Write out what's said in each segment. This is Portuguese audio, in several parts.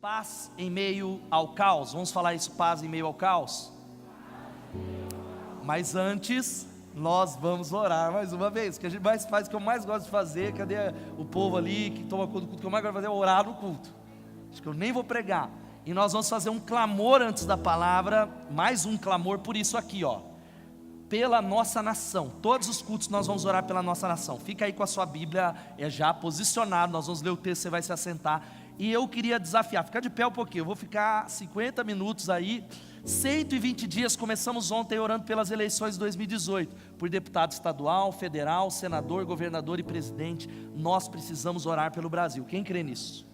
Paz em meio ao caos. Vamos falar isso, paz em meio ao caos? Mas antes, nós vamos orar mais uma vez. O que a gente mais faz, o que eu mais gosto de fazer, cadê o povo ali que toma conta do culto? O que eu mais gosto de fazer é orar no culto. Acho que eu nem vou pregar. E nós vamos fazer um clamor antes da palavra, mais um clamor por isso aqui, ó. Pela nossa nação. Todos os cultos nós vamos orar pela nossa nação. Fica aí com a sua Bíblia já posicionado, nós vamos ler o texto, você vai se assentar. E eu queria desafiar, fica de pé um pouquinho, eu vou ficar 50 minutos aí, 120 dias, começamos ontem orando pelas eleições de 2018, por deputado estadual, federal, senador, governador e presidente. Nós precisamos orar pelo Brasil. Quem crê nisso?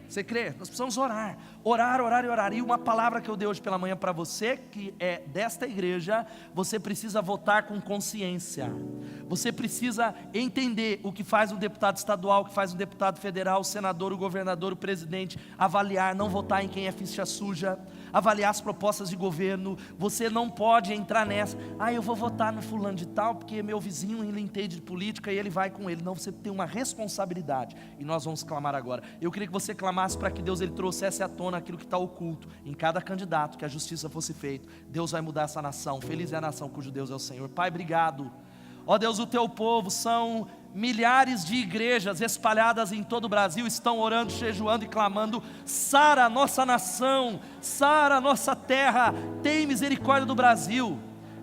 Você crê? Nós precisamos orar, orar, orar e orar. E uma palavra que eu dei hoje pela manhã para você, que é desta igreja: você precisa votar com consciência. Você precisa entender o que faz um deputado estadual, o que faz um deputado federal, o senador, o governador, o presidente. Avaliar, não votar em quem é ficha suja. Avaliar as propostas de governo. Você não pode entrar nessa: eu vou votar no fulano de tal, porque meu vizinho, ele entende de política e ele vai com ele. Não, você tem uma responsabilidade. E nós vamos clamar agora. Eu queria que você clamasse para que Deus ele trouxesse à tona aquilo que está oculto em cada candidato, que a justiça fosse feita. Deus vai mudar essa nação. Feliz é a nação cujo Deus é o Senhor. Pai, obrigado. Ó Deus, o teu povo são milhares de igrejas espalhadas em todo o Brasil, estão orando, jejuando e clamando: sara a nossa nação, sara a nossa terra, tem misericórdia do Brasil.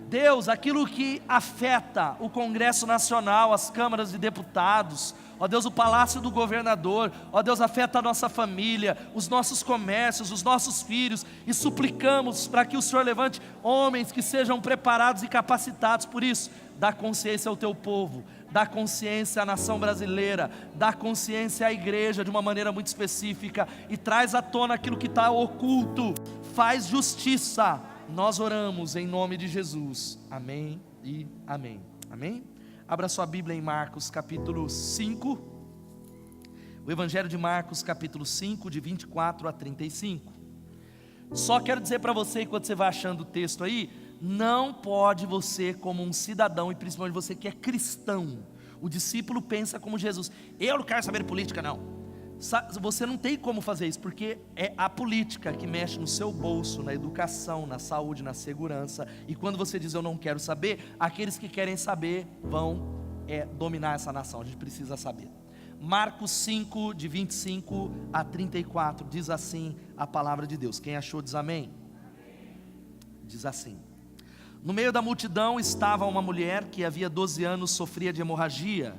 Deus, aquilo que afeta o Congresso Nacional, as câmaras de deputados, ó Deus, o palácio do governador, ó Deus, afeta a nossa família, os nossos comércios, os nossos filhos, e suplicamos para que o Senhor levante homens que sejam preparados e capacitados. Por isso, dá consciência ao teu povo, dá consciência à nação brasileira, dá consciência à igreja de uma maneira muito específica, e traz à tona aquilo que está oculto, faz justiça. Nós oramos em nome de Jesus, amém e amém, amém? Abra sua Bíblia em Marcos capítulo 5, o Evangelho de Marcos capítulo 5, de 24 a 35, só quero dizer para você, enquanto você vai achando o texto aí, não pode você como um cidadão, e principalmente você que é cristão, o discípulo pensa como Jesus: eu não quero saber de política não. Você não tem como fazer isso, porque é a política que mexe no seu bolso, na educação, na saúde, na segurança. E quando você diz eu não quero saber, aqueles que querem saber vão dominar essa nação. A gente precisa saber. Marcos 5, de 25 a 34, diz assim a palavra de Deus. Quem achou diz amém? Diz assim: no meio da multidão estava uma mulher que havia 12 anos sofria de hemorragia.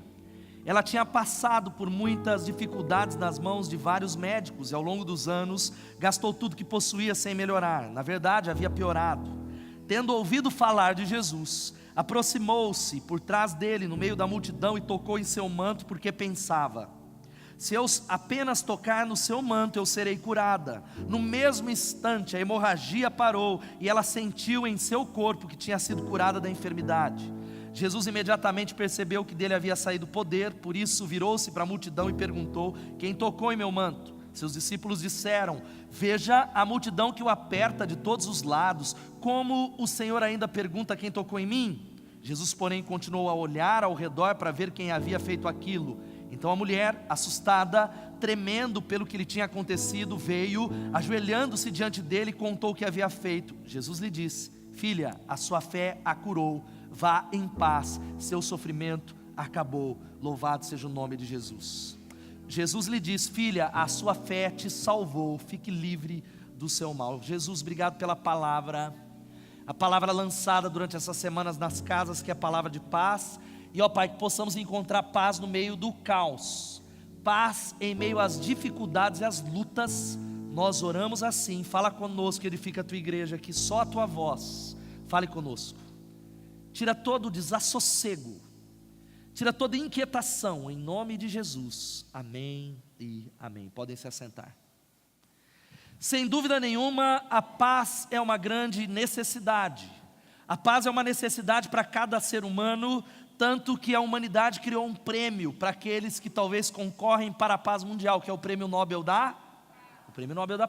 Ela tinha passado por muitas dificuldades nas mãos de vários médicos, e ao longo dos anos gastou tudo que possuía sem melhorar. Na verdade, havia piorado. Tendo ouvido falar de Jesus, aproximou-se por trás dele no meio da multidão e tocou em seu manto, porque pensava: se eu apenas tocar no seu manto, eu serei curada. No mesmo instante a hemorragia parou, e ela sentiu em seu corpo que tinha sido curada da enfermidade. Jesus imediatamente percebeu que dele havia saído poder, por isso virou-se para a multidão e perguntou: quem tocou em meu manto? Seus discípulos disseram: veja a multidão que o aperta de todos os lados, como o Senhor ainda pergunta quem tocou em mim? Jesus, porém, continuou a olhar ao redor para ver quem havia feito aquilo. Então a mulher, assustada, tremendo pelo que lhe tinha acontecido, veio, ajoelhando-se diante dele, e contou o que havia feito. Jesus lhe disse: filha, a sua fé a curou, vá em paz, seu sofrimento acabou. Louvado seja o nome de Jesus. Jesus lhe diz: filha, a sua fé te salvou, fique livre do seu mal. Jesus, obrigado pela palavra, a palavra lançada durante essas semanas nas casas, que é a palavra de paz. E ó Pai, que possamos encontrar paz no meio do caos, paz em meio às dificuldades e às lutas. Nós oramos assim. Fala conosco, edifica a tua igreja, que só a tua voz fale conosco. Tira todo o desassossego, tira toda inquietação, em nome de Jesus, amém e amém. Podem se assentar. Sem dúvida nenhuma, a paz é uma grande necessidade. A paz é uma necessidade para cada ser humano, tanto que a humanidade criou um prêmio para aqueles que talvez concorrem para a paz mundial, que é o Prêmio Nobel da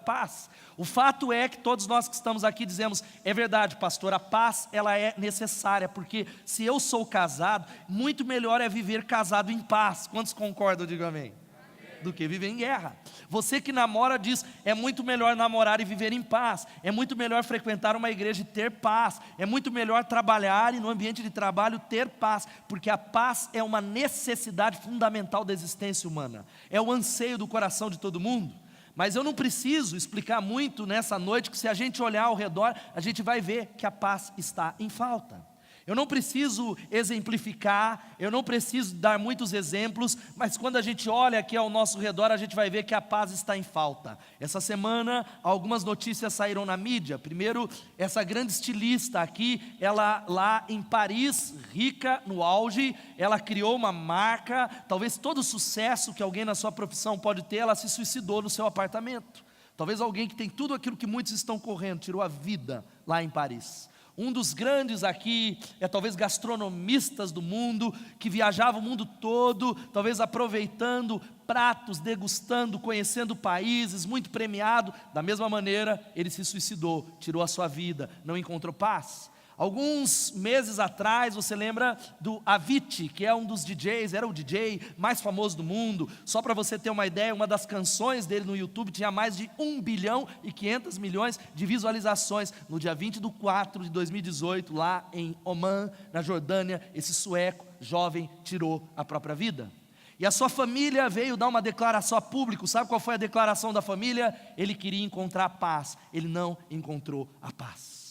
Paz. O fato é que todos nós que estamos aqui dizemos: é verdade, pastor, a paz ela é necessária, porque se eu sou casado, muito melhor é viver casado em paz. Quantos concordam? Diga amém. do que viver em guerra. Você que namora diz, é muito melhor namorar e viver em paz, é muito melhor frequentar uma igreja e ter paz, é muito melhor trabalhar e no ambiente de trabalho ter paz, porque a paz é uma necessidade fundamental da existência humana, é o anseio do coração de todo mundo. Mas eu não preciso explicar muito nessa noite, que se a gente olhar ao redor, a gente vai ver que a paz está em falta. Eu não preciso exemplificar, eu não preciso dar muitos exemplos, mas quando a gente olha aqui ao nosso redor, a gente vai ver que a paz está em falta. Essa semana, algumas notícias saíram na mídia. Primeiro, essa grande estilista aqui, ela lá em Paris, rica, no auge, ela criou uma marca, talvez todo o sucesso que alguém na sua profissão pode ter, ela se suicidou no seu apartamento. Talvez alguém que tem tudo aquilo que muitos estão correndo, tirou a vida lá em Paris. Um dos grandes aqui, talvez gastronomistas do mundo, que viajava o mundo todo, talvez aproveitando pratos, degustando, conhecendo países, muito premiado. Da mesma maneira, ele se suicidou, tirou a sua vida, não encontrou paz. Alguns meses atrás, você lembra do Avicii, que é um dos DJs, era o DJ mais famoso do mundo. Só para você ter uma ideia, uma das canções dele no YouTube tinha mais de 1 bilhão e 500 milhões de visualizações. No dia 20/4 de 2018, lá em Oman, na Jordânia, esse sueco jovem tirou a própria vida. E a sua família veio dar uma declaração a público. Sabe qual foi a declaração da família? Ele queria encontrar a paz, ele não encontrou a paz.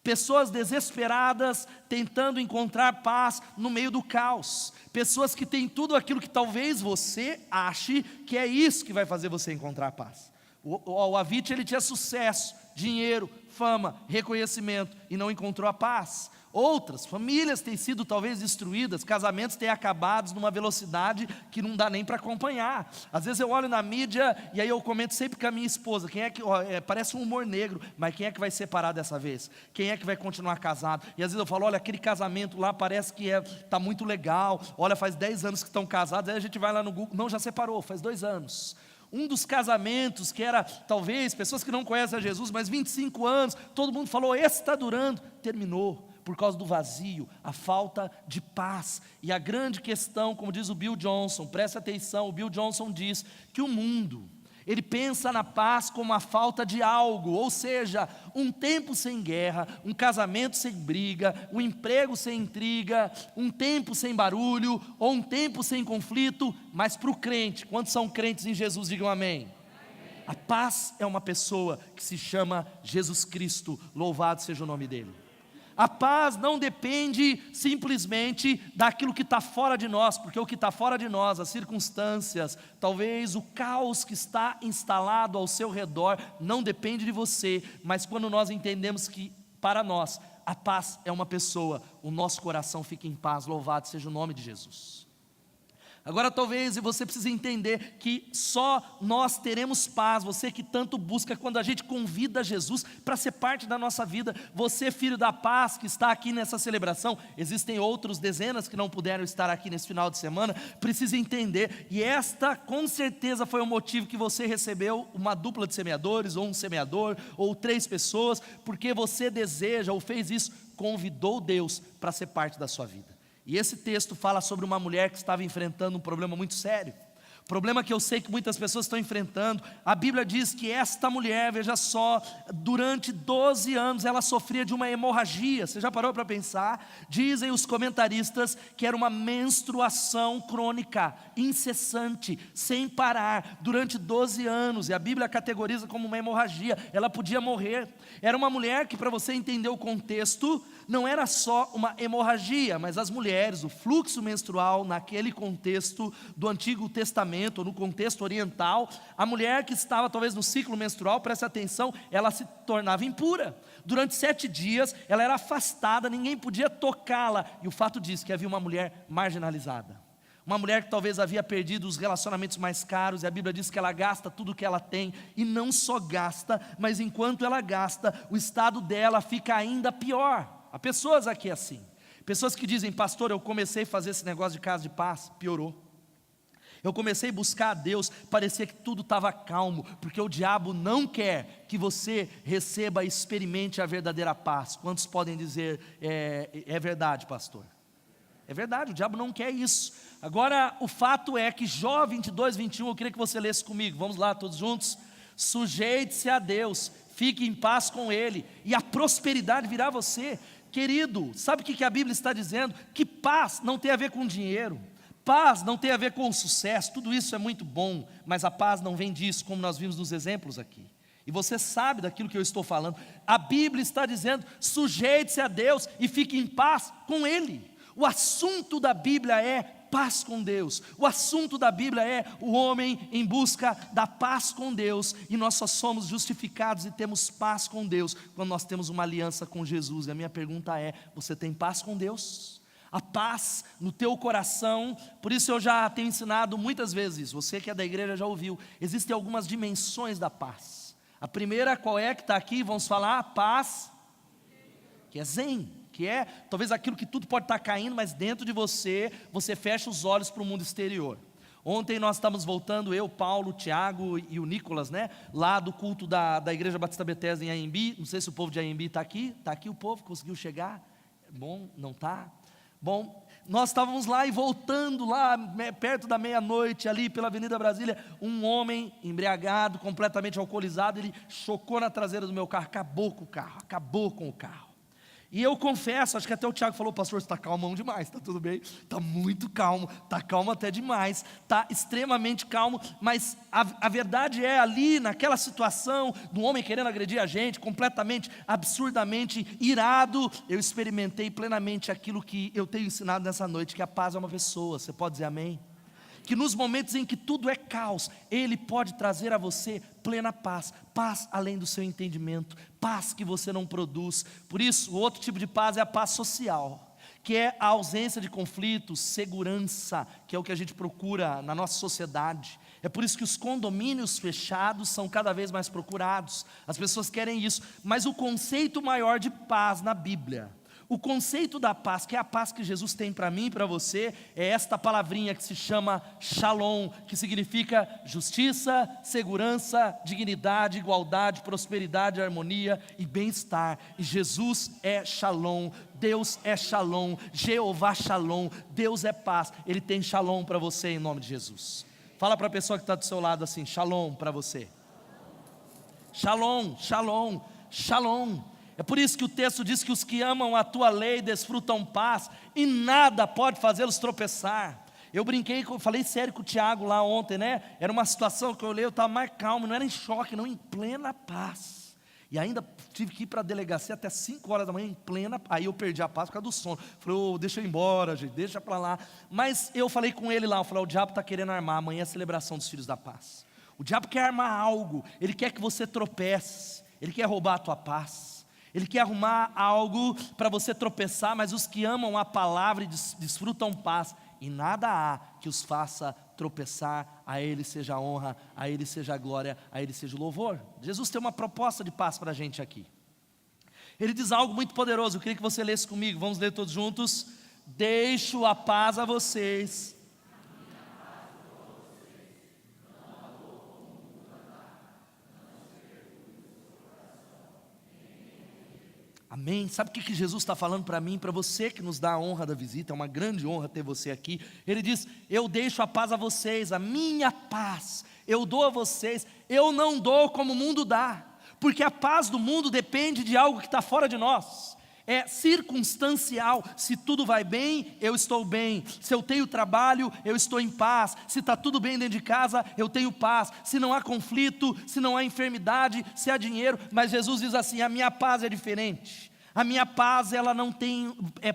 Pessoas desesperadas tentando encontrar paz no meio do caos. Pessoas que têm tudo aquilo que talvez você ache que é isso que vai fazer você encontrar paz. O Avicii, ele tinha sucesso, dinheiro, fama, reconhecimento e não encontrou a paz. Outras famílias têm sido talvez destruídas, casamentos têm acabado numa velocidade que não dá nem para acompanhar. Às vezes eu olho na mídia e aí eu comento sempre com a minha esposa, quem é que, parece um humor negro, mas quem é que vai separar dessa vez? Quem é que vai continuar casado? E às vezes eu falo, olha, aquele casamento lá parece que está muito legal, olha, faz 10 anos que estão casados, aí a gente vai lá no Google, não, já separou, faz 2 anos. Um dos casamentos que era, talvez, pessoas que não conhecem a Jesus, mas 25 anos, todo mundo falou, esse está durando, terminou. Por causa do vazio, a falta de paz. E a grande questão, como diz o Bill Johnson, presta atenção, o Bill Johnson diz que o mundo, ele pensa na paz como a falta de algo, ou seja, um tempo sem guerra, um casamento sem briga, um emprego sem intriga, um tempo sem barulho, ou um tempo sem conflito. Mas para o crente, quantos são crentes em Jesus, digam amém. A paz é uma pessoa que se chama Jesus Cristo, louvado seja o nome dele. A paz não depende simplesmente daquilo que está fora de nós, porque o que está fora de nós, as circunstâncias, talvez o caos que está instalado ao seu redor, não depende de você, mas quando nós entendemos que para nós a paz é uma pessoa, o nosso coração fica em paz, louvado seja o nome de Jesus. Agora talvez você precise entender que só nós teremos paz, você que tanto busca, quando a gente convida Jesus para ser parte da nossa vida. Você, filho da paz, que está aqui nessa celebração, existem outros dezenas que não puderam estar aqui nesse final de semana, precisa entender, e esta com certeza foi o motivo que você recebeu uma dupla de semeadores, ou um semeador, ou 3 pessoas, porque você deseja, ou fez isso, convidou Deus para ser parte da sua vida. E esse texto fala sobre uma mulher que estava enfrentando um problema muito sério, problema que eu sei que muitas pessoas estão enfrentando. A Bíblia diz que esta mulher, veja só, durante 12 anos ela sofria de uma hemorragia. Você já parou para pensar? Dizem os comentaristas que era uma menstruação crônica, incessante, sem parar, durante 12 anos, e a Bíblia categoriza como uma hemorragia. Ela podia morrer. Era uma mulher que, para você entender o contexto, não era só uma hemorragia, mas as mulheres, o fluxo menstrual naquele contexto do Antigo Testamento, ou no contexto oriental, a mulher que estava talvez no ciclo menstrual, preste atenção, ela se tornava impura. Durante 7 dias ela era afastada, ninguém podia tocá-la, e o fato diz que havia uma mulher marginalizada. Uma mulher que talvez havia perdido os relacionamentos mais caros, e a Bíblia diz que ela gasta tudo o que ela tem, e não só gasta, mas enquanto ela gasta, o estado dela fica ainda pior. Há pessoas aqui assim, pessoas que dizem, pastor, eu comecei a fazer esse negócio de casa de paz, piorou. Eu comecei a buscar a Deus, parecia que tudo estava calmo, porque o diabo não quer que você receba e experimente a verdadeira paz. Quantos podem dizer, é verdade, pastor? É verdade, o diabo não quer isso. Agora, o fato é que Jó 22, 21, eu queria que você lesse comigo. Vamos lá, todos juntos. Sujeite-se a Deus, fique em paz com Ele, e a prosperidade virá a você. Querido, sabe o que a Bíblia está dizendo? Que paz não tem a ver com dinheiro, paz não tem a ver com sucesso, tudo isso é muito bom, mas a paz não vem disso, como nós vimos nos exemplos aqui. E você sabe daquilo que eu estou falando. A Bíblia está dizendo: sujeite-se a Deus e fique em paz com Ele. O assunto da Bíblia é paz com Deus. O assunto da Bíblia é o homem em busca da paz com Deus. E nós só somos justificados e temos paz com Deus quando nós temos uma aliança com Jesus. E a minha pergunta é: você tem paz com Deus? A paz no teu coração. Por isso eu já tenho ensinado muitas vezes, você que é da igreja já ouviu, existem algumas dimensões da paz. A primeira, qual é que está aqui? Vamos falar, paz, que é zen, que é talvez aquilo que tudo pode estar caindo, mas dentro de você, você fecha os olhos para o mundo exterior. Ontem nós estávamos voltando, eu, Paulo, Tiago e o Nicolas, lá do culto da Igreja Batista Bethesda em Anhembi. Não sei se o povo de Anhembi está aqui o povo, conseguiu chegar? Bom, não está? Bom, nós estávamos lá e voltando lá, perto da meia-noite, ali pela Avenida Brasília, um homem embriagado, completamente alcoolizado, ele chocou na traseira do meu carro, acabou com o carro. E eu confesso, acho que até o Tiago falou: pastor, você está calmão demais, está tudo bem? Está muito calmo, está calmo até demais, está extremamente calmo, mas a verdade é, ali naquela situação, do homem querendo agredir a gente, completamente, absurdamente irado, eu experimentei plenamente aquilo que eu tenho ensinado nessa noite, que a paz é uma pessoa. Você pode dizer amém? Que nos momentos em que tudo é caos, Ele pode trazer a você plena paz, paz além do seu entendimento, paz que você não produz. Por isso, o outro tipo de paz é a paz social, que é a ausência de conflitos, segurança, que é o que a gente procura na nossa sociedade. É por isso que os condomínios fechados são cada vez mais procurados, as pessoas querem isso. Mas o conceito maior de paz na Bíblia, o conceito da paz, que é a paz que Jesus tem para mim e para você, é esta palavrinha que se chama Shalom, que significa justiça, segurança, dignidade, igualdade, prosperidade, harmonia e bem-estar. E Jesus é Shalom, Deus é Shalom, Jeová Shalom, Deus é paz. Ele tem Shalom para você em nome de Jesus. Fala para a pessoa que está do seu lado assim: Shalom para você. Shalom, Shalom, Shalom. É por isso que o texto diz que os que amam a tua lei desfrutam paz, e nada pode fazê-los tropeçar. Eu brinquei, falei sério com o Tiago lá ontem, era uma situação que eu olhei, eu estava mais calmo, não era em choque, não, em plena paz. E ainda tive que ir para a delegacia até 5 horas da manhã, em plena, aí eu perdi a paz por causa do sono. Falei: deixa eu ir embora, gente, deixa para lá. Mas eu falei com ele lá, eu falei: o diabo está querendo armar, amanhã é a celebração dos filhos da paz. O diabo quer armar algo, ele quer que você tropece, ele quer roubar a tua paz. Ele quer arrumar algo para você tropeçar, mas os que amam a palavra e desfrutam paz, e nada há que os faça tropeçar. A Ele seja a honra, a Ele seja a glória, a Ele seja o louvor. Jesus tem uma proposta de paz para a gente aqui. Ele diz algo muito poderoso, eu queria que você lesse comigo, vamos ler todos juntos. Deixo a paz a vocês. Amém? Sabe o que Jesus está falando para mim, para você que nos dá a honra da visita? É uma grande honra ter você aqui. Ele diz: eu deixo a paz a vocês, a minha paz eu dou a vocês, eu não dou como o mundo dá, porque a paz do mundo depende de algo que está fora de nós, é circunstancial. Se tudo vai bem, eu estou bem. Se eu tenho trabalho, eu estou em paz. Se está tudo bem dentro de casa, eu tenho paz. Se não há conflito, se não há enfermidade, se há dinheiro. Mas Jesus diz assim: a minha paz é diferente. A minha paz, ela não tem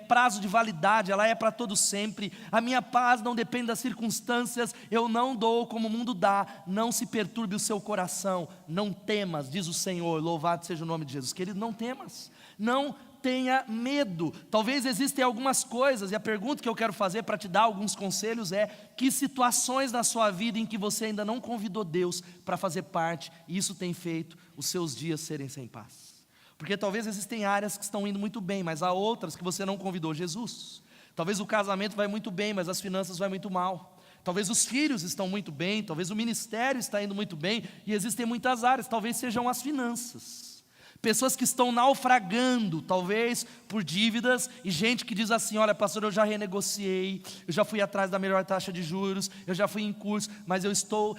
prazo de validade, ela é para todo sempre. A minha paz não depende das circunstâncias, eu não dou como o mundo dá. Não se perturbe o seu coração, não temas, diz o Senhor, louvado seja o nome de Jesus. Querido, não temas, não tenha medo. Talvez existem algumas coisas, e a pergunta que eu quero fazer para te dar alguns conselhos é: que situações na sua vida em que você ainda não convidou Deus para fazer parte, e isso tem feito os seus dias serem sem paz? Porque talvez existem áreas que estão indo muito bem, mas há outras que você não convidou Jesus. Talvez o casamento vai muito bem, mas as finanças vai muito mal. Talvez os filhos estão muito bem, talvez o ministério está indo muito bem, e existem muitas áreas, talvez sejam as finanças. pessoas que estão naufragando, talvez por dívidas, e gente que diz assim: olha pastor, eu já renegociei, eu já fui atrás da melhor taxa de juros, eu já fui em curso, mas eu estou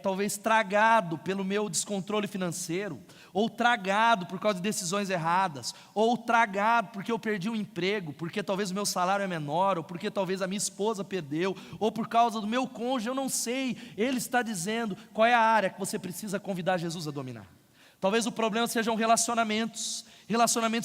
talvez tragado pelo meu descontrole financeiro, ou tragado por causa de decisões erradas, ou tragado porque eu perdi um emprego, porque talvez o meu salário é menor, ou porque talvez a minha esposa perdeu, ou por causa do meu cônjuge, eu não sei. Ele está dizendo qual é a área que você precisa convidar Jesus a dominar. Talvez o problema sejam relacionamentos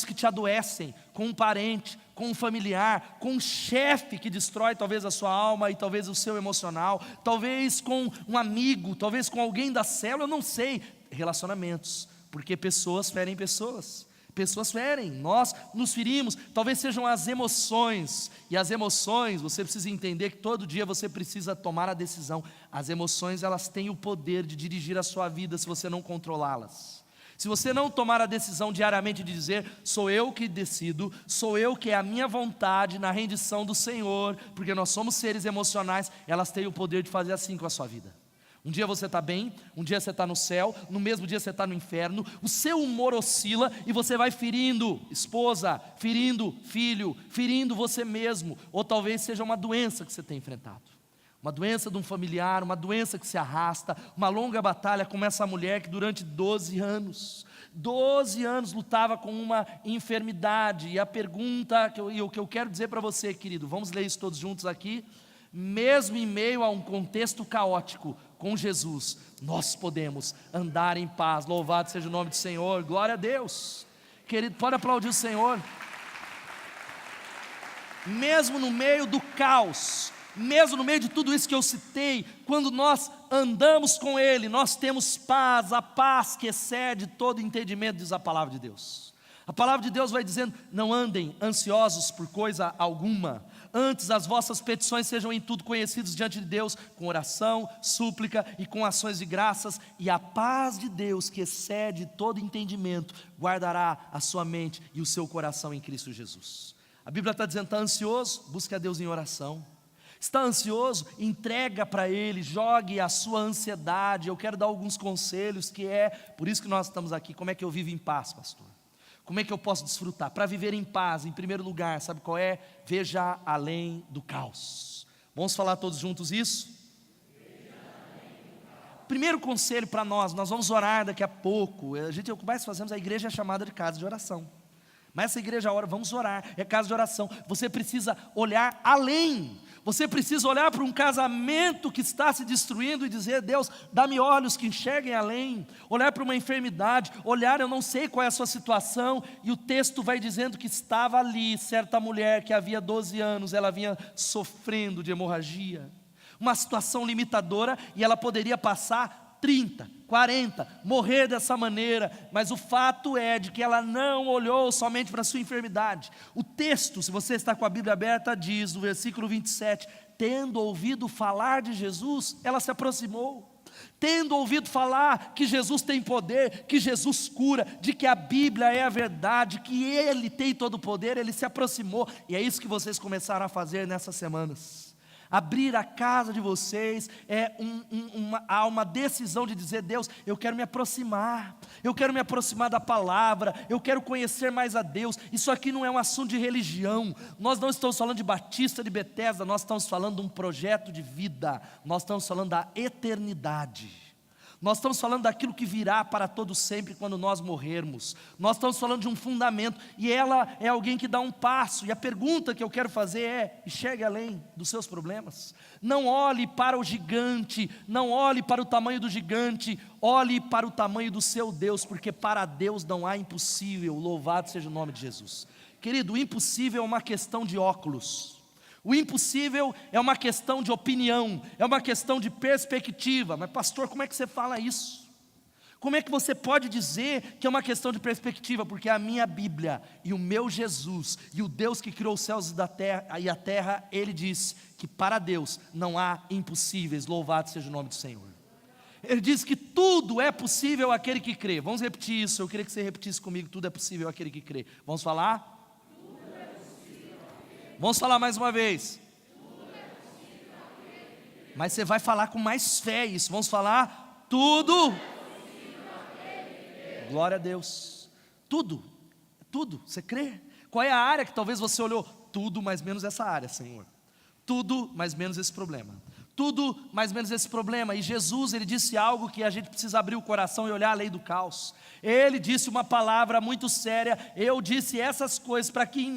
que te adoecem, com um parente, com um familiar, com um chefe que destrói talvez a sua alma e talvez o seu emocional, talvez com um amigo, talvez com alguém da célula, eu não sei. Relacionamentos, porque pessoas ferem pessoas. Pessoas ferem, nós nos ferimos, talvez sejam as emoções, e as emoções, você precisa entender que todo dia você precisa tomar a decisão. As emoções, elas têm o poder de dirigir a sua vida se você não controlá-las. Se você não tomar a decisão diariamente de dizer: sou eu que decido, sou eu que é a minha vontade na rendição do Senhor, porque nós somos seres emocionais, elas têm o poder de fazer assim com a sua vida. Um dia você está bem, um dia você está no céu, no mesmo dia você está no inferno, o seu humor oscila e você vai ferindo esposa, ferindo filho, ferindo você mesmo, ou talvez seja uma doença que você tem enfrentado. Uma doença de um familiar, uma doença que se arrasta, uma longa batalha como essa mulher que durante 12 anos lutava com uma enfermidade. E a pergunta o que eu quero dizer para você, querido, vamos ler isso todos juntos aqui. Mesmo em meio a um contexto caótico, com Jesus, nós podemos andar em paz. Louvado seja o nome do Senhor, glória a Deus. Querido, pode aplaudir o Senhor. Mesmo no meio do caos, mesmo no meio de tudo isso que eu citei, quando nós andamos com Ele, nós temos paz, a paz que excede todo entendimento, diz a palavra de Deus. A palavra de Deus vai dizendo: não andem ansiosos por coisa alguma, antes as vossas petições sejam em tudo conhecidas diante de Deus, com oração, súplica e com ações de graças, e a paz de Deus, que excede todo entendimento, guardará a sua mente e o seu coração em Cristo Jesus. A Bíblia está dizendo: está ansioso? Busque a Deus em oração. Está ansioso? Entrega para Ele, jogue a sua ansiedade. Eu quero dar alguns conselhos, por isso que nós estamos aqui. Como é que eu vivo em paz, pastor? Como é que eu posso desfrutar? Para viver em paz, em primeiro lugar, sabe qual é? Veja além do caos. Vamos falar todos juntos isso? Primeiro conselho para nós vamos orar daqui a pouco. O que mais fazemos, a igreja é chamada de casa de oração. Mas essa igreja ora, vamos orar, é casa de oração. Você precisa olhar além. Você precisa olhar para um casamento que está se destruindo e dizer: Deus, dá-me olhos que enxerguem além. Olhar para uma enfermidade, olhar, eu não sei qual é a sua situação, e o texto vai dizendo que estava ali certa mulher que havia 12 anos, ela vinha sofrendo de hemorragia, uma situação limitadora, e ela poderia passar 30, 40, morrer dessa maneira, mas o fato é de que ela não olhou somente para a sua enfermidade. O texto, se você está com a Bíblia aberta, diz no versículo 27, tendo ouvido falar de Jesus, ela se aproximou. Tendo ouvido falar que Jesus tem poder, que Jesus cura, de que a Bíblia é a verdade, que Ele tem todo o poder, Ele se aproximou, e é isso que vocês começaram a fazer nessas semanas. Abrir a casa de vocês há uma decisão de dizer: Deus, eu quero me aproximar da palavra, eu quero conhecer mais a Deus. Isso aqui não é um assunto de religião, nós não estamos falando de Batista de Betesda, nós estamos falando de um projeto de vida, nós estamos falando da eternidade. Nós estamos falando daquilo que virá para todo sempre quando nós morrermos. Nós estamos falando de um fundamento, e ela é alguém que dá um passo. E a pergunta que eu quero fazer é: enxergue além dos seus problemas. Não olhe para o gigante, não olhe para o tamanho do gigante, olhe para o tamanho do seu Deus, porque para Deus não há impossível. Louvado seja o nome de Jesus. Querido, o impossível é uma questão de óculos. O impossível é uma questão de opinião, é uma questão de perspectiva. Mas pastor, como é que você fala isso? Como é que você pode dizer que é uma questão de perspectiva? Porque a minha Bíblia e o meu Jesus e o Deus que criou os céus e a terra, Ele diz que para Deus não há impossíveis. Louvado seja o nome do Senhor. Ele diz que tudo é possível àquele que crê. Vamos repetir isso, eu queria que você repetisse comigo: tudo é possível àquele que crê. Vamos falar? Vamos falar mais uma vez. Mas você vai falar com mais fé isso. Vamos falar? Tudo. Glória a Deus. Tudo, tudo, você crê? Qual é a área que talvez você olhou? Tudo, mais menos essa área, Senhor. Tudo, mais menos esse problema. Tudo, mais menos esse problema. E Jesus, Ele disse algo que a gente precisa abrir o coração e olhar a lei do caos. Ele disse uma palavra muito séria. Eu disse essas coisas para que em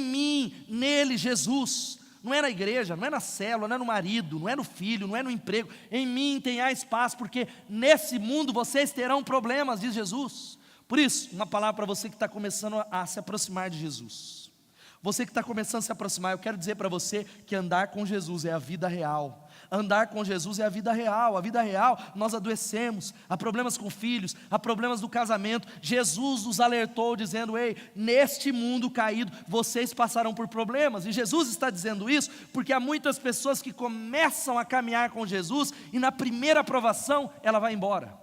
mim, nele, Jesus, não é na igreja, não é na célula, não é no marido, não é no filho, não é no emprego, em mim tenhais paz, porque nesse mundo vocês terão problemas, diz Jesus. Por isso, uma palavra para você que está começando a se aproximar de Jesus. Você que está começando a se aproximar, eu quero dizer para você que andar com Jesus é a vida real. Andar com Jesus é a vida real. A vida real, nós adoecemos, há problemas com filhos, há problemas do casamento. Jesus nos alertou dizendo: ei, neste mundo caído, vocês passarão por problemas. E Jesus está dizendo isso porque há muitas pessoas que começam a caminhar com Jesus e na primeira aprovação, ela vai embora.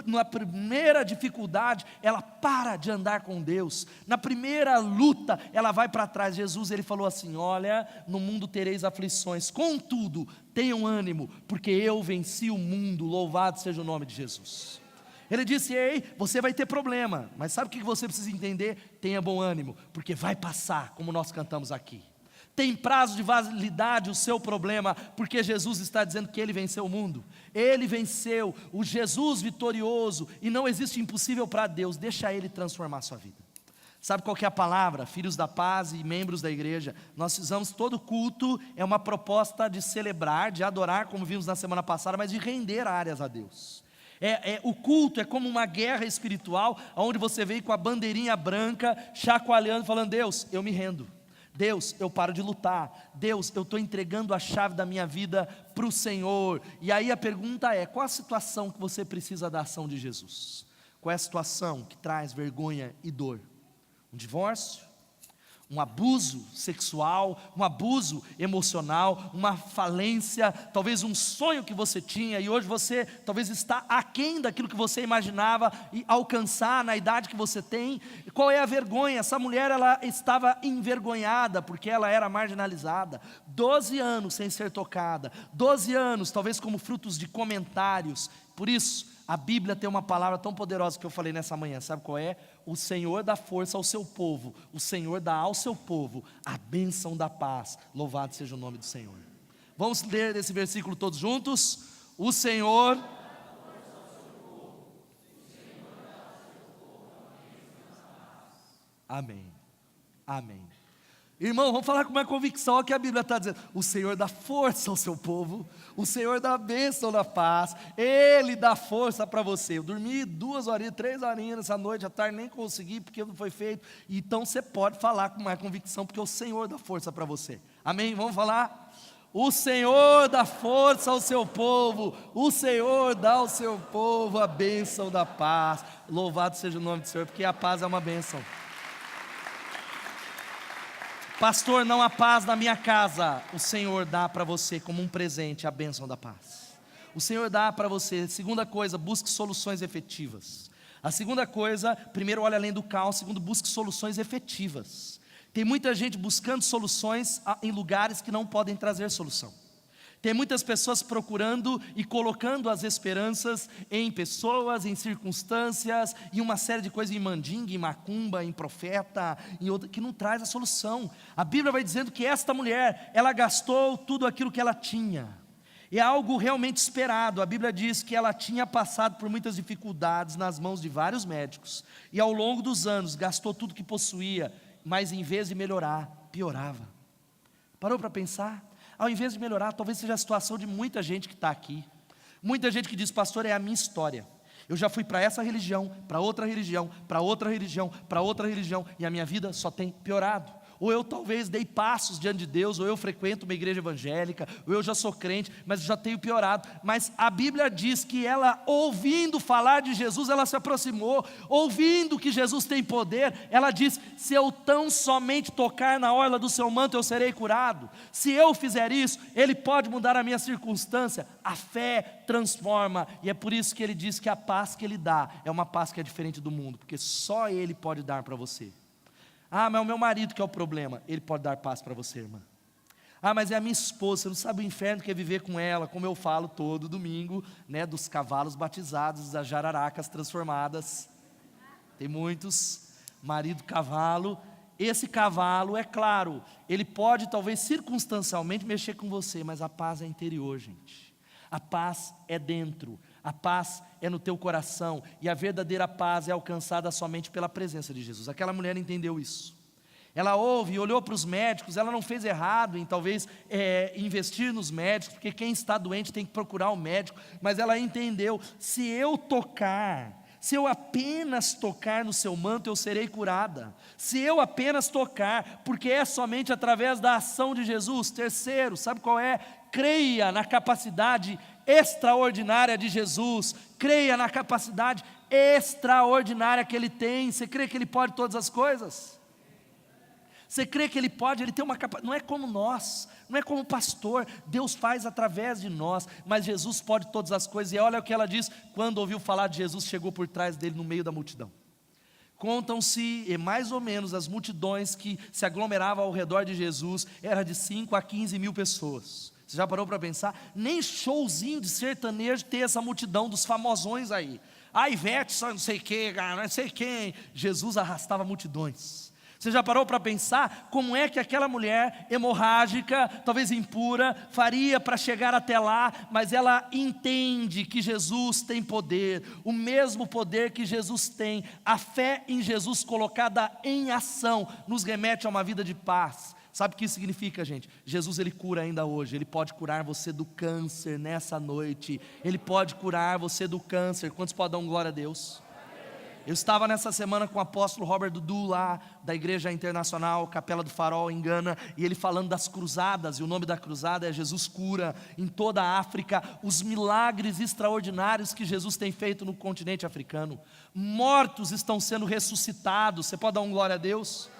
Na primeira dificuldade, ela para de andar com Deus. Na primeira luta, ela vai para trás. Jesus, Ele falou assim: olha, no mundo tereis aflições, contudo, tenham ânimo, porque eu venci o mundo, louvado seja o nome de Jesus. Ele disse: ei, você vai ter problema, mas sabe o que você precisa entender? Tenha bom ânimo, porque vai passar, como nós cantamos aqui. Tem prazo de validade o seu problema, porque Jesus está dizendo que Ele venceu o mundo. Ele venceu, o Jesus vitorioso, e não existe impossível para Deus. Deixa Ele transformar a sua vida. Sabe qual que é a palavra? Filhos da paz e membros da igreja, nós fizemos todo culto, é uma proposta de celebrar, de adorar, como vimos na semana passada, mas de render áreas a Deus. O culto é como uma guerra espiritual, onde você vem com a bandeirinha branca, chacoalhando, falando: Deus, eu me rendo. Deus, eu paro de lutar. Deus, eu estou entregando a chave da minha vida para o Senhor. E aí a pergunta é: qual a situação que você precisa da ação de Jesus? Qual é a situação que traz vergonha e dor? Um divórcio? Um abuso sexual, um abuso emocional, uma falência, talvez um sonho que você tinha e hoje você talvez está aquém daquilo que você imaginava e alcançar na idade que você tem. Qual é a vergonha? Essa mulher, ela estava envergonhada porque ela era marginalizada, 12 anos sem ser tocada, 12 anos talvez como frutos de comentários. Por isso, a Bíblia tem uma palavra tão poderosa que eu falei nessa manhã, sabe qual é? O Senhor dá força ao seu povo, o Senhor dá ao seu povo a bênção da paz, louvado seja o nome do Senhor. Vamos ler esse versículo todos juntos? O Senhor... Amém, amém. Irmão, vamos falar com uma convicção. Olha o que a Bíblia está dizendo: o Senhor dá força ao seu povo, o Senhor dá a bênção da paz, Ele dá força para você. Eu dormi 2 horinhas, 3 horinhas nessa noite, à tarde nem consegui porque não foi feito. Então você pode falar com mais convicção, porque o Senhor dá força para você. Amém? Vamos falar? O Senhor dá força ao seu povo, o Senhor dá ao seu povo a bênção da paz. Louvado seja o nome do Senhor, porque a paz é uma bênção. Pastor, não há paz na minha casa. O Senhor dá para você como um presente a bênção da paz. O Senhor dá para você. Segunda coisa, busque soluções efetivas. A segunda coisa, primeiro olhe além do caos. Segundo, busque soluções efetivas. Tem muita gente buscando soluções em lugares que não podem trazer solução. Tem muitas pessoas procurando e colocando as esperanças em pessoas, em circunstâncias, em uma série de coisas, em mandinga, em macumba, em profeta, em outra, que não traz a solução. A Bíblia vai dizendo que esta mulher, ela gastou tudo aquilo que ela tinha. É algo realmente esperado. A Bíblia diz que ela tinha passado por muitas dificuldades nas mãos de vários médicos. E ao longo dos anos, gastou tudo que possuía, mas em vez de melhorar, piorava. Parou para pensar? Ao invés de melhorar, talvez seja a situação de muita gente que está aqui. Muita gente que diz: pastor, é a minha história. Eu já fui para essa religião, para outra religião, para outra religião, para outra religião, e a minha vida só tem piorado. Ou eu talvez dei passos diante de Deus, ou eu frequento uma igreja evangélica, ou eu já sou crente, mas já tenho piorado. Mas a Bíblia diz que ela, ouvindo falar de Jesus, ela se aproximou, ouvindo que Jesus tem poder, ela diz: se eu tão somente tocar na orla do seu manto, eu serei curado. Se eu fizer isso, Ele pode mudar a minha circunstância. A fé transforma, e é por isso que Ele diz que a paz que Ele dá é uma paz que é diferente do mundo, porque só Ele pode dar para você. Ah, mas é o meu marido que é o problema. Ele pode dar paz para você, irmã. Ah, mas é a minha esposa, você não sabe o inferno que é viver com ela, como eu falo todo domingo, né, dos cavalos batizados, das jararacas transformadas. Tem muitos, marido cavalo. Esse cavalo, é claro, ele pode talvez circunstancialmente mexer com você, mas a paz é interior, gente. A paz é dentro, a paz é no teu coração, e a verdadeira paz é alcançada somente pela presença de Jesus. Aquela mulher entendeu isso. Ela ouve e olhou para os médicos. Ela não fez errado em talvez investir nos médicos, porque quem está doente tem que procurar o médico, mas ela entendeu, se eu apenas tocar no seu manto, eu serei curada. Se eu apenas tocar, porque é somente através da ação de Jesus. Terceiro, sabe qual é? Creia na capacidade extraordinária de Jesus. Creia na capacidade extraordinária que Ele tem. Você crê que Ele pode todas as coisas? Você crê que Ele pode? Ele tem uma capacidade, não é como nós, não é como o pastor, Deus faz através de nós, mas Jesus pode todas as coisas. E olha o que ela diz, quando ouviu falar de Jesus, chegou por trás dele no meio da multidão. Contam-se, mais ou menos, as multidões que se aglomeravam ao redor de Jesus, era de 5 a 15 mil pessoas. Você já parou para pensar? Nem showzinho de sertanejo ter essa multidão dos famosões aí. A Ivete, só não sei quem, não sei quem. Jesus arrastava multidões. Você já parou para pensar como é que aquela mulher hemorrágica, talvez impura, faria para chegar até lá, mas ela entende que Jesus tem poder, o mesmo poder que Jesus tem. A fé em Jesus colocada em ação nos remete a uma vida de paz. Sabe o que isso significa, gente? Jesus, Ele cura ainda hoje. Ele pode curar você do câncer nessa noite. Ele pode curar você do câncer. Quantos podem dar um glória a Deus? Eu estava nessa semana com o apóstolo Robert Dudu lá, da Igreja Internacional, Capela do Farol, em Gana, e ele falando das cruzadas, e o nome da cruzada é Jesus Cura, em toda a África, os milagres extraordinários que Jesus tem feito no continente africano. Mortos estão sendo ressuscitados. Você pode dar um glória a Deus?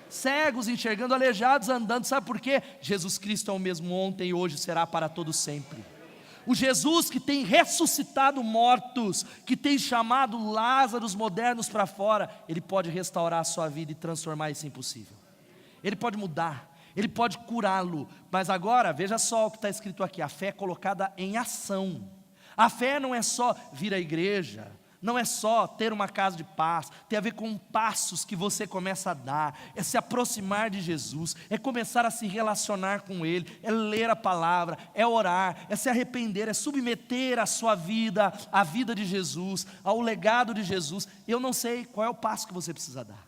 Cegos enxergando, aleijados andando. Sabe por quê? Jesus Cristo é o mesmo ontem e hoje será para todo sempre. O Jesus que tem ressuscitado mortos, que tem chamado Lázaros modernos para fora, Ele pode restaurar a sua vida e transformar isso em impossível. Ele pode mudar, Ele pode curá-lo. Mas agora, veja só o que está escrito aqui, a fé é colocada em ação. A fé não é só vir à igreja, não é só ter uma casa de paz, tem a ver com passos que você começa a dar, é se aproximar de Jesus, é começar a se relacionar com Ele, é ler a palavra, é orar, é se arrepender, é submeter a sua vida, à vida de Jesus, ao legado de Jesus. Eu não sei qual é o passo que você precisa dar.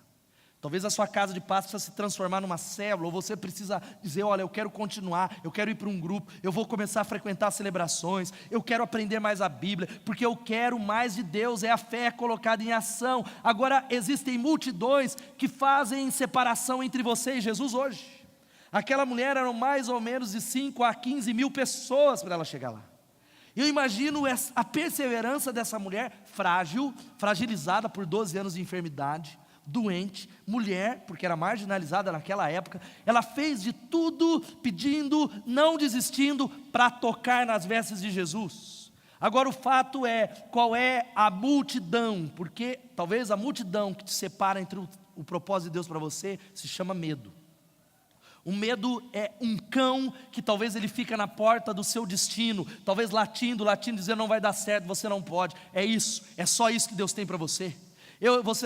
Talvez a sua casa de paz precisa se transformar numa célula, ou você precisa dizer, olha, eu quero continuar, eu quero ir para um grupo, eu vou começar a frequentar celebrações, eu quero aprender mais a Bíblia, porque eu quero mais de Deus, é a fé colocada em ação. Agora, existem multidões que fazem separação entre você e Jesus hoje. Aquela mulher eram mais ou menos de 5 a 15 mil pessoas para ela chegar lá. Eu imagino a perseverança dessa mulher, frágil, fragilizada por 12 anos de enfermidade, doente, mulher, porque era marginalizada naquela época. Ela fez de tudo, pedindo, não desistindo, para tocar nas vestes de Jesus. Agora o fato é, qual é a multidão? Porque talvez a multidão que te separa entre o propósito de Deus para você, se chama medo. O medo é um cão que talvez ele fica na porta do seu destino, talvez latindo, dizendo não vai dar certo, você não pode. É isso, é só isso que Deus tem para você.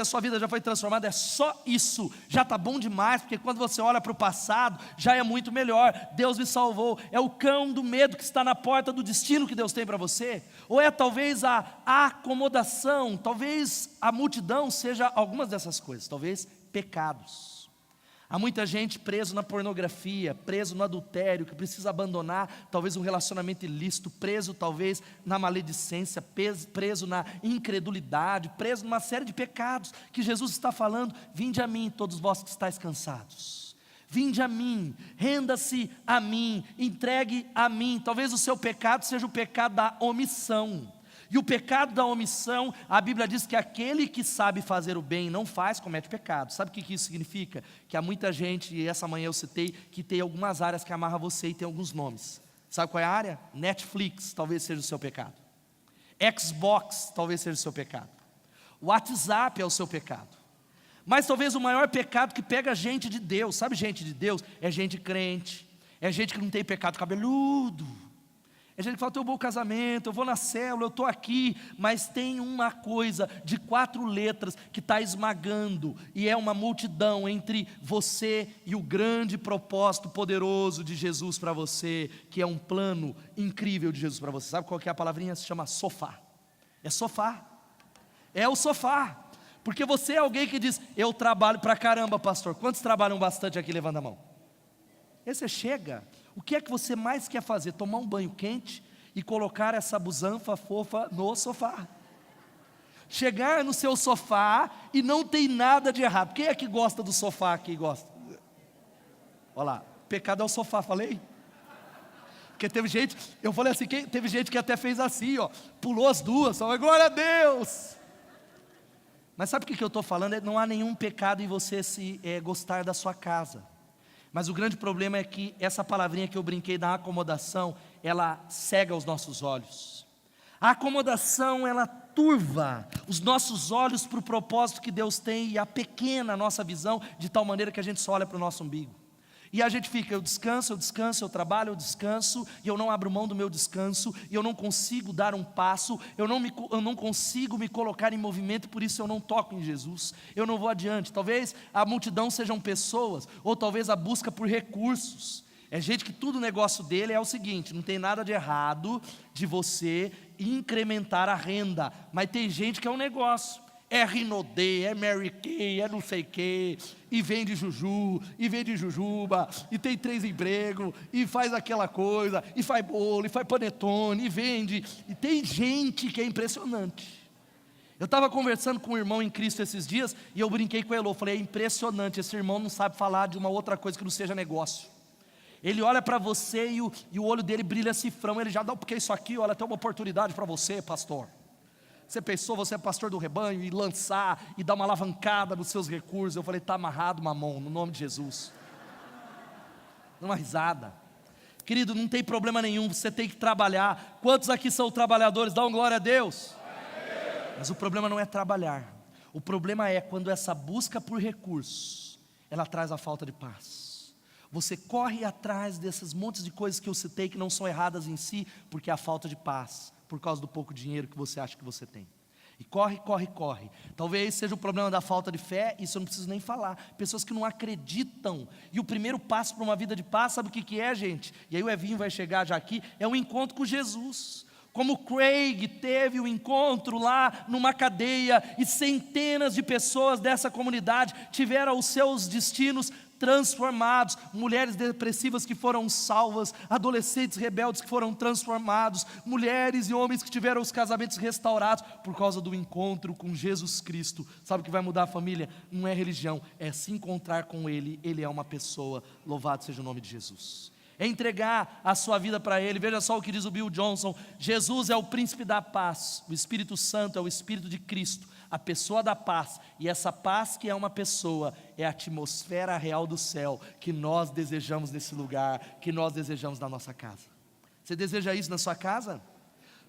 A sua vida já foi transformada, é só isso, já está bom demais, porque quando você olha para o passado, já é muito melhor. Deus me salvou. É o cão do medo que está na porta do destino que Deus tem para você? Ou é talvez a acomodação? Talvez a multidão seja algumas dessas coisas, talvez pecados. Há muita gente preso na pornografia, preso no adultério, que precisa abandonar talvez um relacionamento ilícito, preso talvez na maledicência, preso na incredulidade, preso numa série de pecados, que Jesus está falando, vinde a mim todos vós que estáis cansados, vinde a mim, renda-se a mim, entregue a mim. Talvez o seu pecado seja o pecado da omissão. E o pecado da omissão, a Bíblia diz que aquele que sabe fazer o bem e não faz, comete pecado. Sabe o que isso significa? Que há muita gente, e essa manhã eu citei, que tem algumas áreas que amarra você e tem alguns nomes. Sabe qual é a área? Netflix, talvez seja o seu pecado. Xbox, talvez seja o seu pecado. WhatsApp é o seu pecado. Mas talvez o maior pecado que pega gente de Deus, sabe gente de Deus? É gente crente, é gente que não tem pecado cabeludo. É gente que fala, eu vou ao casamento, eu vou na célula, eu estou aqui, mas tem uma coisa de 4 letras que está esmagando, e é uma multidão entre você e o grande propósito poderoso de Jesus para você, que é um plano incrível de Jesus para você. Sabe qual que é a palavrinha? Se chama sofá. É sofá, é o sofá, porque você é alguém que diz, eu trabalho para caramba, pastor. Quantos trabalham bastante aqui? Levanta a mão. Aí você chega, o que é que você mais quer fazer? Tomar um banho quente e colocar essa busanfa fofa no sofá. Chegar no seu sofá e não tem nada de errado. Quem é que gosta do sofá aqui? Gosta? Olha lá, pecado é o sofá, falei? Porque teve gente, eu falei assim, teve gente que até fez assim, ó, pulou as duas, só glória a Deus. Mas sabe o que eu estou falando? Não há nenhum pecado em você gostar da sua casa. Mas o grande problema é que essa palavrinha que eu brinquei da acomodação, ela cega os nossos olhos. A acomodação, ela turva os nossos olhos para o propósito que Deus tem e apequena a nossa visão de tal maneira que a gente só olha para o nosso umbigo. E a gente fica, eu descanso, eu trabalho, eu descanso, e eu não abro mão do meu descanso, e eu não consigo dar um passo, eu não consigo me colocar em movimento, por isso eu não toco em Jesus, eu não vou adiante. Talvez a multidão sejam pessoas, ou talvez a busca por recursos. É gente que tudo o negócio dele é o seguinte, não tem nada de errado de você incrementar a renda, mas tem gente que é um negócio. É Rinodê, é Mary Kay, é não sei o quê, e vende juju, e vende jujuba, e tem 3 empregos, e faz aquela coisa, e faz bolo, e faz panetone, e vende, e tem gente que é impressionante. Eu estava conversando com um irmão em Cristo esses dias, e eu brinquei com ele, eu falei, é impressionante, esse irmão não sabe falar de uma outra coisa que não seja negócio. Ele olha para você e o olho dele brilha cifrão, ele já dá, porque isso aqui, olha, tem uma oportunidade para você, pastor. Você pensou, você é pastor do rebanho, e lançar, e dar uma alavancada nos seus recursos. Eu falei, está amarrado, mamão, no nome de Jesus. Uma risada. Querido, não tem problema nenhum, você tem que trabalhar. Quantos aqui são trabalhadores? Dá uma glória a Deus. Mas o problema não é trabalhar. O problema é quando essa busca por recursos, ela traz a falta de paz. Você corre atrás dessas montes de coisas que eu citei, que não são erradas em si, porque é a falta de paz, por causa do pouco dinheiro que você acha que você tem. E corre. Talvez seja o problema da falta de fé, isso eu não preciso nem falar. Pessoas que não acreditam. E o primeiro passo para uma vida de paz, sabe o que é, gente? E aí o Evinho vai chegar já aqui, é um encontro com Jesus. Como Craig teve um encontro lá numa cadeia, e centenas de pessoas dessa comunidade tiveram os seus destinos transformados, mulheres depressivas que foram salvas, adolescentes rebeldes que foram transformados, mulheres e homens que tiveram os casamentos restaurados por causa do encontro com Jesus Cristo. Sabe o que vai mudar a família? Não é religião, é se encontrar com Ele. Ele é uma pessoa, louvado seja o nome de Jesus. É entregar a sua vida para Ele. Veja só o que diz o Bill Johnson: Jesus é o príncipe da paz, o Espírito Santo é o Espírito de Cristo, a pessoa da paz, e essa paz que é uma pessoa, é a atmosfera real do céu, que nós desejamos nesse lugar, que nós desejamos na nossa casa. Você deseja isso na sua casa?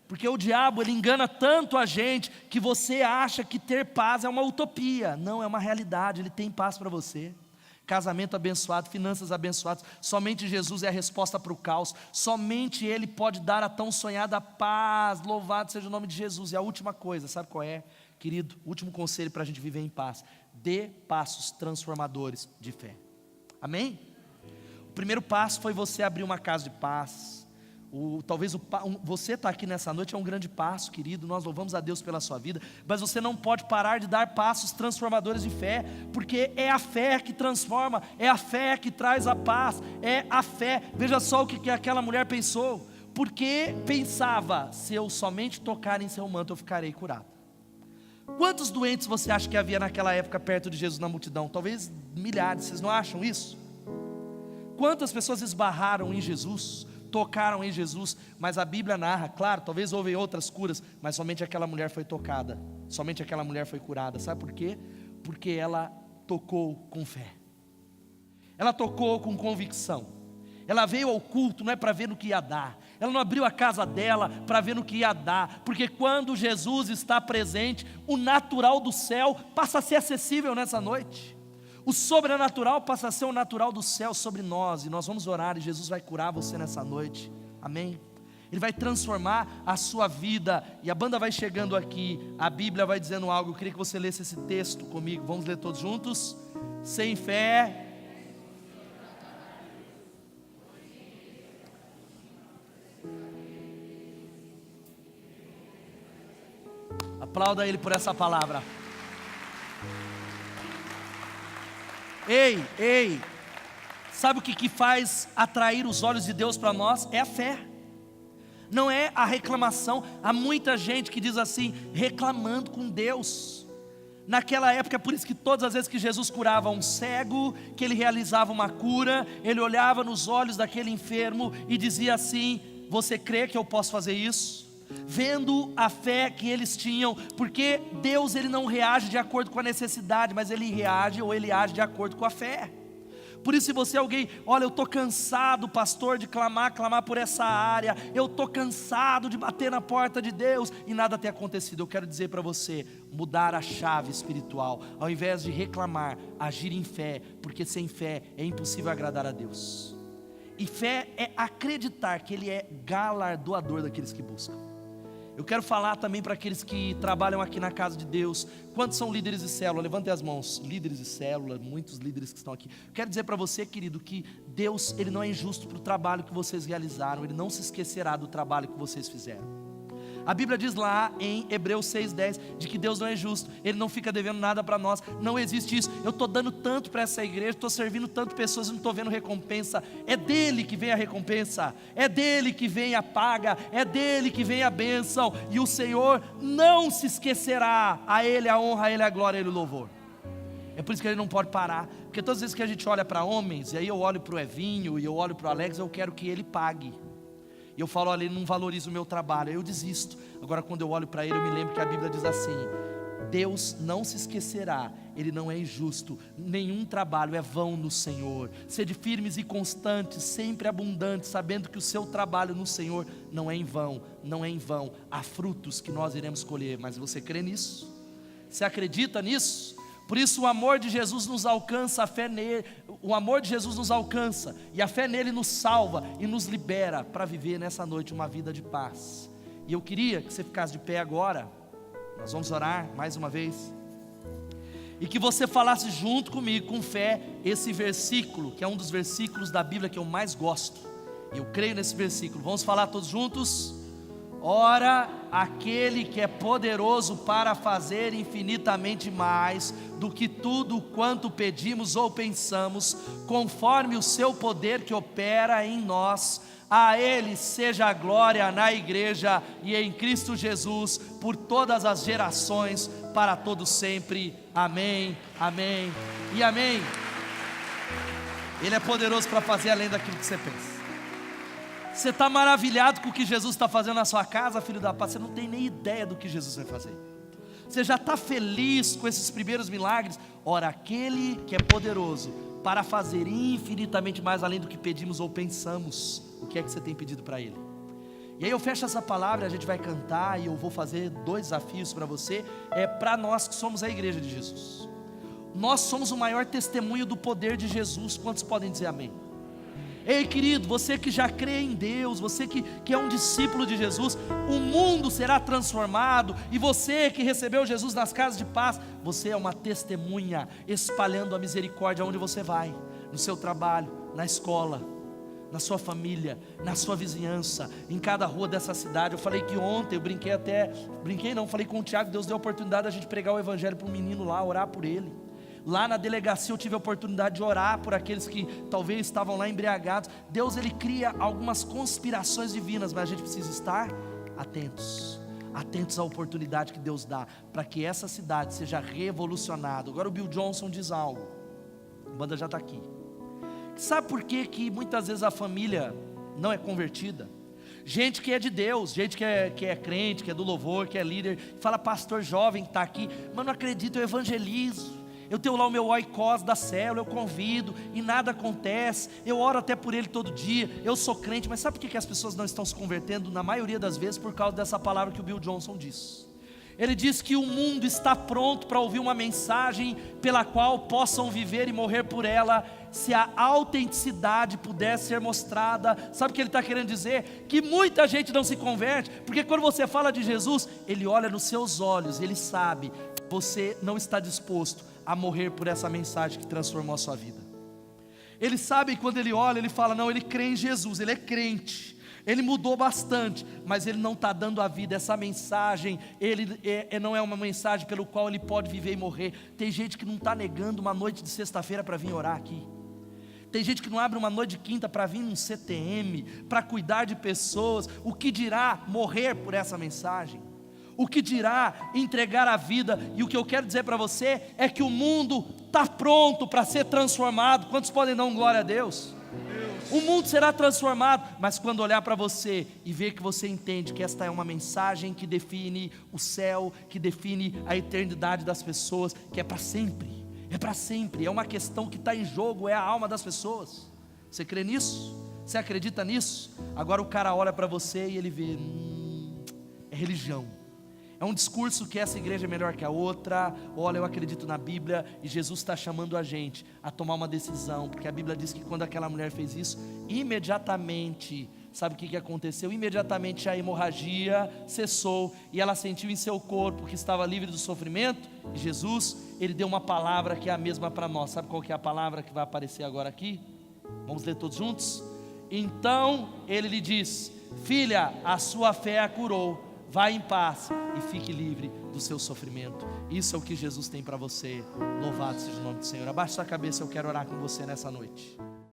Porque o diabo, ele engana tanto a gente, que você acha que ter paz é uma utopia. Não, é uma realidade, ele tem paz para você. Casamento abençoado, finanças abençoadas, somente Jesus é a resposta para o caos, somente Ele pode dar a tão sonhada paz, louvado seja o nome de Jesus. E a última coisa, sabe qual é? Querido, último conselho para a gente viver em paz: dê passos transformadores de fé. Amém? O primeiro passo foi você abrir uma casa de paz. Você está aqui nessa noite é um grande passo, querido. Nós louvamos a Deus pela sua vida, mas você não pode parar de dar passos transformadores de fé, porque é a fé que transforma, é a fé que traz a paz, é a fé. Veja só o que aquela mulher pensou, porque pensava: se eu somente tocar em seu manto eu ficarei curado. Quantos doentes você acha que havia naquela época perto de Jesus na multidão? Talvez milhares, vocês não acham isso? Quantas pessoas esbarraram em Jesus, tocaram em Jesus, mas a Bíblia narra, claro, talvez houve outras curas, mas somente aquela mulher foi tocada, somente aquela mulher foi curada. Sabe por quê? Porque ela tocou com fé, ela tocou com convicção. Ela veio ao culto não é para ver no que ia dar, ela não abriu a casa dela para ver no que ia dar, porque quando Jesus está presente, o natural do céu passa a ser acessível nessa noite. O sobrenatural passa a ser o natural do céu sobre nós, e nós vamos orar e Jesus vai curar você nessa noite, amém? Ele vai transformar a sua vida. E a banda vai chegando aqui, a Bíblia vai dizendo algo. Eu queria que você lesse esse texto comigo. Vamos ler todos juntos? Sem fé. Aplauda ele por essa palavra. Ei, sabe o que faz atrair os olhos de Deus para nós? É a fé, não é a reclamação. Há muita gente que diz assim, reclamando com Deus. Naquela época, é por isso que todas as vezes que Jesus curava um cego, que ele realizava uma cura, ele olhava nos olhos daquele enfermo e dizia assim: você crê que eu posso fazer isso? Vendo a fé que eles tinham, porque Deus ele não reage de acordo com a necessidade, mas ele reage ou ele age de acordo com a fé. Por isso, se você é alguém, olha, eu estou cansado, pastor, de clamar por essa área, eu estou cansado de bater na porta de Deus e nada tem acontecido, eu quero dizer para você, mudar a chave espiritual, ao invés de reclamar, agir em fé, porque sem fé é impossível agradar a Deus. E fé é acreditar que Ele é galardoador daqueles que buscam. Eu quero falar também para aqueles que trabalham aqui na casa de Deus. Quantos são líderes de célula? Levantem as mãos. Líderes de célula, muitos líderes que estão aqui. Quero dizer para você, querido, que Deus ele não é injusto para o trabalho que vocês realizaram. Ele não se esquecerá do trabalho que vocês fizeram. A Bíblia diz lá em Hebreus 6:10 de que Deus não é justo, Ele não fica devendo nada para nós, não existe isso. Eu estou dando tanto para essa igreja, estou servindo tanto pessoas e não estou vendo recompensa. É dele que vem a recompensa, é dele que vem a paga, é dele que vem a bênção, e o Senhor não se esquecerá. A Ele a honra, a Ele a glória, a Ele o louvor. É por isso que Ele não pode parar, porque todas as vezes que a gente olha para homens, e aí eu olho para o Evinho e eu olho para o Alex, eu quero que ele pague. E eu falo, olha, ele não valoriza o meu trabalho, eu desisto. Agora quando eu olho para ele, eu me lembro que a Bíblia diz assim: Deus não se esquecerá, Ele não é injusto, nenhum trabalho é vão no Senhor. Sede firmes e constantes, sempre abundantes, sabendo que o seu trabalho no Senhor não é em vão, não é em vão. Há frutos que nós iremos colher, mas você crê nisso? Você acredita nisso? Por isso o amor de Jesus nos alcança, a fé nele, o amor de Jesus nos alcança, e a fé nele nos salva e nos libera para viver nessa noite uma vida de paz. E eu queria que você ficasse de pé agora, nós vamos orar mais uma vez, e que você falasse junto comigo, com fé, esse versículo, que é um dos versículos da Bíblia que eu mais gosto, e eu creio nesse versículo. Vamos falar todos juntos? Ora, aquele que é poderoso para fazer infinitamente mais do que tudo quanto pedimos ou pensamos, conforme o seu poder que opera em nós, a Ele seja a glória na igreja e em Cristo Jesus, por todas as gerações, para todos sempre. Amém, amém e amém. Ele é poderoso para fazer além daquilo que você pensa. Você está maravilhado com o que Jesus está fazendo na sua casa, filho da paz? Você não tem nem ideia do que Jesus vai fazer. Você já está feliz com esses primeiros milagres? Ora, aquele que é poderoso para fazer infinitamente mais além do que pedimos ou pensamos. O que é que você tem pedido para Ele? E aí eu fecho essa palavra, a gente vai cantar e eu vou fazer 2 desafios para você. É para nós que somos a igreja de Jesus. Nós somos o maior testemunho do poder de Jesus. Quantos podem dizer amém? Ei, querido, você que já crê em Deus, você que é um discípulo de Jesus, o mundo será transformado. E você que recebeu Jesus nas casas de paz, você é uma testemunha, espalhando a misericórdia onde você vai, no seu trabalho, na escola, na sua família, na sua vizinhança, em cada rua dessa cidade. Eu falei que ontem, falei com o Tiago, Deus deu a oportunidade de a gente pregar o evangelho para um menino lá, orar por ele. Lá na delegacia eu tive a oportunidade de orar por aqueles que talvez estavam lá embriagados. Deus ele cria algumas conspirações divinas, mas a gente precisa estar atentos à oportunidade que Deus dá, para que essa cidade seja revolucionada. Agora o Bill Johnson diz algo, a banda já está aqui. Sabe por que muitas vezes a família não é convertida? Gente que é de Deus, gente que é crente, que é do louvor, que é líder, fala, pastor jovem que está aqui, mas não acredito, eu evangelizo. Eu tenho lá o meu oikos da célula, eu convido e nada acontece. Eu oro até por ele todo dia, eu sou crente. Mas sabe por que as pessoas não estão se convertendo? Na maioria das vezes por causa dessa palavra que o Bill Johnson diz. Ele diz que o mundo está pronto para ouvir uma mensagem pela qual possam viver e morrer por ela, se a autenticidade pudesse ser mostrada. Sabe o que ele está querendo dizer? Que muita gente não se converte, porque quando você fala de Jesus, ele olha nos seus olhos, ele sabe que você não está disposto a morrer por essa mensagem que transformou a sua vida. Ele sabe, quando ele olha, ele fala, não, ele crê em Jesus, ele é crente, ele mudou bastante, mas ele não está dando a vida. Essa mensagem, não é uma mensagem pelo qual ele pode viver e morrer. Tem gente que não está negando uma noite de sexta-feira para vir orar aqui. Tem gente que não abre uma noite de quinta para vir num CTM, para cuidar de pessoas. O que dirá morrer por essa mensagem? O que dirá entregar a vida? E o que eu quero dizer para você é que o mundo está pronto para ser transformado. Quantos podem dar um glória a Deus? O mundo será transformado, mas quando olhar para você e ver que você entende que esta é uma mensagem que define o céu, que define a eternidade das pessoas, que é para sempre, é uma questão que está em jogo, é a alma das pessoas. Você crê nisso? Você acredita nisso? Agora o cara olha para você e ele vê, é religião. É um discurso que essa igreja é melhor que a outra. Olha, eu acredito na Bíblia, e Jesus está chamando a gente a tomar uma decisão, porque a Bíblia diz que quando aquela mulher fez isso, imediatamente, sabe o que aconteceu? Imediatamente a hemorragia cessou, e ela sentiu em seu corpo que estava livre do sofrimento, e Jesus, ele deu uma palavra que é a mesma para nós. Sabe qual que é a palavra que vai aparecer agora aqui? Vamos ler todos juntos? Então ele lhe diz, filha, a sua fé a curou, vá em paz e fique livre do seu sofrimento. Isso é o que Jesus tem para você. Louvado seja o nome do Senhor. Abaixe sua cabeça, eu quero orar com você nessa noite.